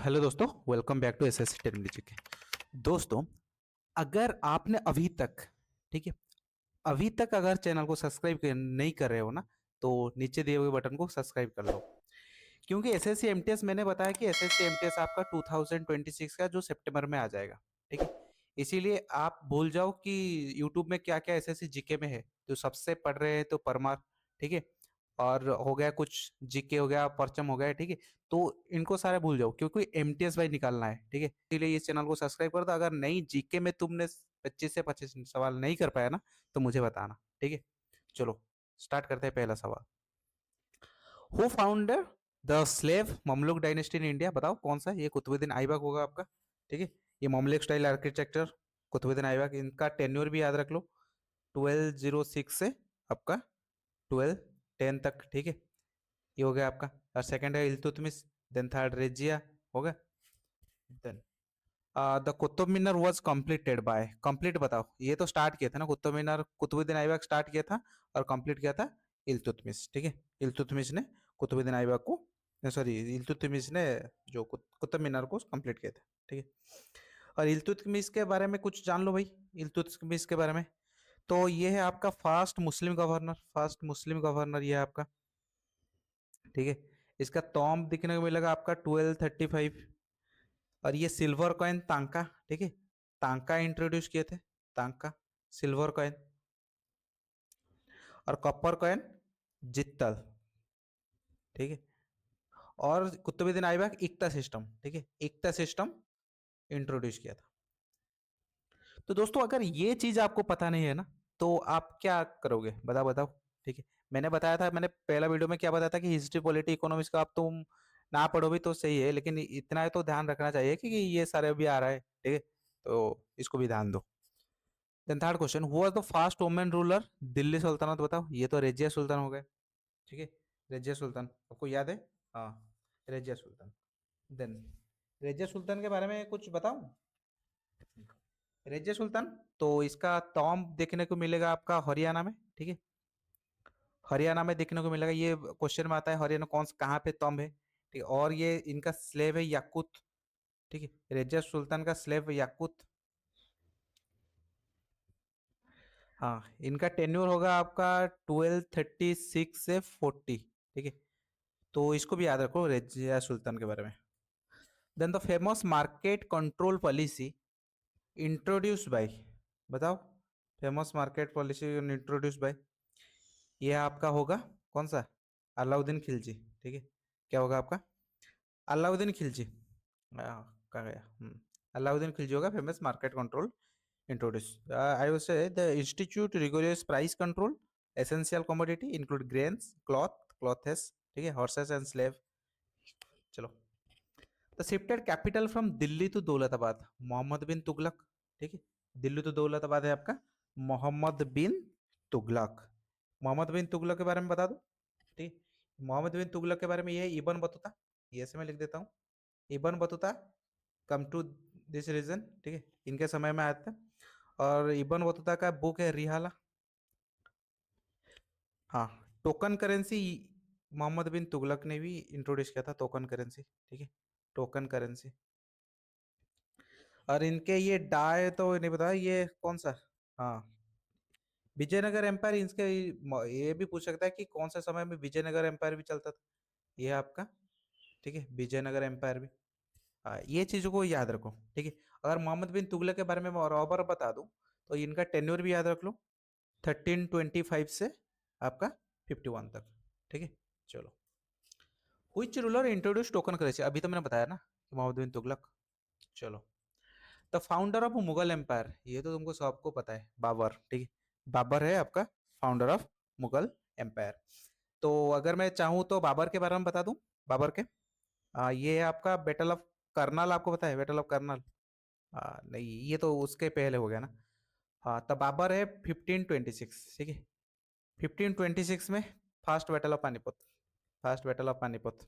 Hello दोस्तों, welcome back to SSC technology के। दोस्तों, अगर आपने अभी तक, ठीक है, अभी तक अगर चैनल को सब्सक्राइब नहीं कर रहे हो ना, तो नीचे दिए हुए बटन को सब्सक्राइब कर लो। क्योंकि एसएससी एमटीएस मैंने बताया कि एसएससी एमटीएस आपका 2026 का जो सितंबर में आ जाएगा, ठीक है। इसीलिए आप भूल जाओ कि यूट्यूब में क्या क्या एसएससी जीके में है। तो सबसे पढ़ रहे हैं तो परमार, ठीक है, और हो गया कुछ जीके हो गया, परचम हो गया, ठीक है। तो इनको सारे भूल जाओ क्योंकि एमटीएस भाई निकालना है, ठीक है। इसीलिए इस चैनल को सब्सक्राइब कर दो। अगर नहीं जीके में तुमने 25 से 25 सवाल नहीं कर पाया ना, तो मुझे बताना, ठीक है। चलो स्टार्ट करते हैं। पहला सवाल, who founder the slave Mamluk dynasty in India? बताओ कौन सा? ये कुतुबुद्दीन ऐबक होगा आपका, ठीक है। ये ममलुक स्टाइल आर्किटेक्चर कुतुबुद्दीन ऐबक, इनका टेन्योर भी याद रख लो, 1206 से आपका 1210 तक, ठीक है। ये हो गया आपका। और सेकंड है इल्तुतमिश, देन थर्ड रेजिया होगा। Then the Qutub Minar was completed by, complete बताओ। ये तो स्टार्ट किया था ना कुतुब मीनार, कुतुबुद्दीन ऐबक स्टार्ट किया था और कंप्लीट किया था इल्तुतमिश, ठीक है। इल्तुतमिश ने कुतुबुद्दीन ऐबक को, सॉरी, इल्तुतमिश ने जो कुतुब मीनार को कंप्लीट किया था, ठीक है। और इल्तुतमिश के बारे में कुछ जान लो भाई, इल्तुतमिश के बारे में। तो ये है आपका first Muslim governor, first Muslim governor ये है आपका, ठीक है। इसका टॉम्ब दिखने को मिलेगा आपका 1235। और ये सिल्वर कॉइन तांका, ठीक है, तांका इंट्रोड्यूस किए थे, तांका सिल्वर कॉइन। और कॉपर कॉइन जित्तल, ठीक है। और कुतुबुद्दीन ऐबक इक्ता सिस्टम, ठीक है, इक्ता सिस्टम इंट्रोड्यूस किया था। तो दोस्तों, अगर ये चीज आपको पता नहीं है ना, तो आप क्या करोगे? बताओ बताओ, ठीक है। मैंने बताया था, मैंने पहला वीडियो में क्या बताया था कि हिस्ट्री पॉलिटी इकोनॉमिक्स का आप तुम ना पढ़ो भी तो सही है, लेकिन इतना है तो ध्यान रखना चाहिए कि ये सारे भी आ रहा है, ठीक है। तो इसको भी ध्यान दो। Then third question, who was the first women ruler Delhi Sultanat? बताओ। ये तो रजिया सुल्तान हो गए, ठीक है। रजिया सुल्तान आपको याद है? हाँ, रजिया सुल्तान। देन रजिया सुल्तान के बारे में कुछ बताऊं? रजिया सुल्तान, तो इसका टॉम्ब देखने को मिलेगा आपका हरियाणा में, ठीक है। हरियाणा में देखने को मिलेगा। ये क्वेश्चन में आता है हरियाणा कौन कहाँ पे टॉम्ब है, ठीक है। और ये इनका स्लेव है याकूत, ठीक है। रजिया सुल्तान का स्लेव याकूत। हाँ, इनका टेन्योर होगा आपका 1236 से 40, ठीक है। तो इसको भी याद रखो रजिया सुल्तान के बारे में। Then the famous market control policy introduce by, बताओ। Famous market policy introduce by, ये आपका होगा कौन सा? अलाउद्दीन खिलजी, ठीक है। क्या होगा आपका? अलाउद्दीन खिलजी। कहाँ गया? अलाउद्दीन खिलजी होगा famous market control introduce. I will say the institute rigorous price control essential commodity include grains, clothes, ठीक है, हॉर्सेस एंड स्लेव। चलो, the shifted capital from Delhi to Daulatabad, Mohammad bin Tughlaq, ठीक है। दिल्ली टू दौलताबाद है आपका मोहम्मद बिन तुगलक। मोहम्मद बिन तुगलक के बारे में बता दो, ठीक है। मोहम्मद बिन तुगलक के बारे में ये है इबन बतूता, ये ऐसे मैं लिख देता हूँ। Ibn Battuta come to this region, ठीक है, इनके समय में आया था। और इबन बतूता का बुक है रिहाला। हाँ, टोकन करेंसी मोहम्मद बिन तुगलक ने भी इंट्रोड्यूस किया था, टोकन करेंसी, ठीक है, टोकन करेंसी। और इनके ये डाय तो नहीं पता ये कौन सा। हाँ, विजयनगर एम्पायर इनके, ये भी पूछ सकता है कि कौन से समय में विजयनगर एम्पायर भी चलता था। ये आपका, ठीक है, विजयनगर एम्पायर भी। ये चीजों को याद रखो, ठीक है। अगर मोहम्मद बिन तुगलक के बारे में मैं और बता दूं, तो इनका टेन्योर भी याद रख लो, 1325 से आपका 51 तक, ठीक है। चलो, which ruler introduce token currency? अभी तो मैंने बताया ना कि मोहम्मद बिन तुगलक। चलो, the founder of Mughal empire, ये तो तुमको सबको पता है, बाबर, ठीक है। बाबर है आपका फाउंडर ऑफ मुगल एम्पायर। तो अगर मैं चाहूँ तो बाबर के बारे में बता दूं। बाबर के, ये है आपका बैटल ऑफ करनाल, आपको पता है बैटल ऑफ करनाल? नहीं, ये तो उसके पहले हो गया ना। हाँ, तब बाबर है 1526, ठीक है। 1526 में first battle of Panipat, first battle of Panipat.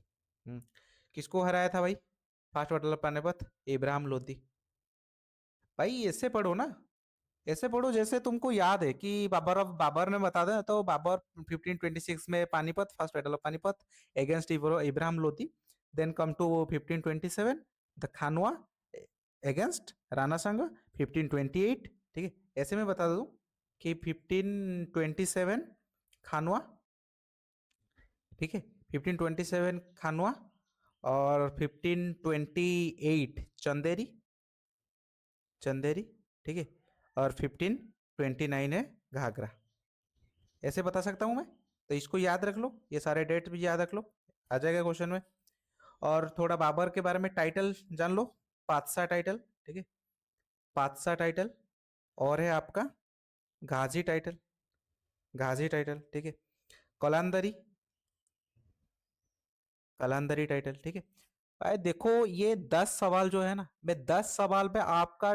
किसको हराया था भाई? First battle of Panipat Ibrahim Lodi. भाई ऐसे पढ़ो ना, ऐसे पढ़ो जैसे तुमको याद है कि बाबर ने बता दें तो बाबर 1526 में Panipat, first battle of Panipat against Ibrahim Lodi. Then come to 1527 the Khanwa against Rana Sangh 1528, ठीक है। ऐसे में बता दूं कि 1527 खानवा, ठीक है, 1527 खानवा, और 1528 चंदेरी, चंदेरी, ठीक है, और 1529 है घाघरा। ऐसे बता सकता हूं मैं, तो इसको याद रख लो, ये सारे डेट भी याद रख लो, आ जाएगा क्वेश्चन में। और थोड़ा बाबर के बारे में टाइटल जान लो, पातशाह टाइटल, ठीक है, पातशाह टाइटल। और है आपका गाजी टाइटल, गाजी टाइटल, ठीक है, कलांदरी, कलांदरी टाइटल, ठीक है। भाई देखो ये 10 सवाल जो है ना, मैं 10 सवाल पे आपका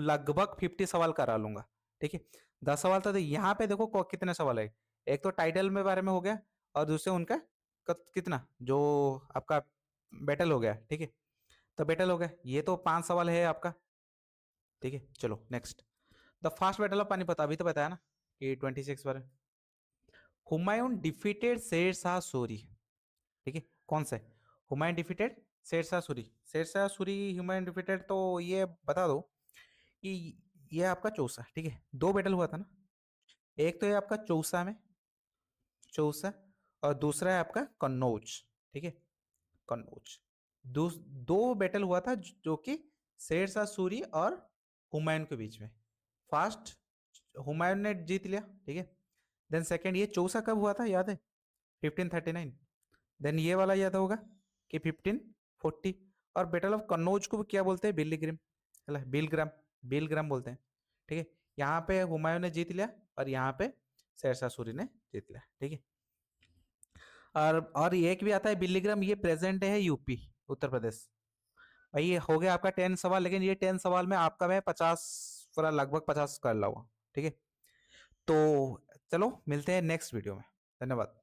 लगभग 50 सवाल करा लूंगा, ठीक है। 10 सवाल तो यहाँ पे देखो कितने सवाल है। एक तो टाइटल में बारे में हो गया, और दूसरे उनका कितना जो आपका बैटल हो गया, ठीक है। तो बैटल हो गया, ये तो 5 सवाल है आपका, ठीक है। चलो next, the fast battle of Panipat, अभी तो बताया ना कि 26 बार। हुमायूं डिफीटेड शेर शाह सूरी, ठीक है, कौन सा है? हुमायूं डिफीटेड शेर शाह सूरी, शेर शाह सूरी हुमायूं डिफीटेड, तो ये बता दो कि ये आपका चौसा, ठीक है। दो बैटल हुआ था ना, एक तो ये आपका चौसा में, चौसा, और दूसरा है आपका कन्नौज, ठीक है, कन्नौज। दो दो बैटल हुआ था जो कि शेर शाह सूरी और हुमायूं के बीच में। फर्स्ट हुमायूं ने जीत लिया, ठीक है। देन सेकंड ये चौसा कब हुआ था याद है? 1539। देन ये वाला याद होगा कि 1540। और बैटल ऑफ कन्नौज को क्या बोलते हैं? बिल्लीग्राम, है बिलग्राम, बिलग्राम बोलते हैं, ठीक है। यहाँ पे हुमायूं ने जीत लिया, और यहाँ पे शेरशाह सूरी ने जीत लिया, ठीक है। और एक भी आता है बिल्लीग्राम, ये प्रेजेंट है यूपी, उत्तर प्रदेश। भाई ये हो गया आपका 10 सवाल, लेकिन ये 10 सवाल में आपका मैं 50, पूरा लगभग 50 कर लाऊंगा, ठीक है। तो चलो मिलते हैं नेक्स्ट वीडियो में, धन्यवाद।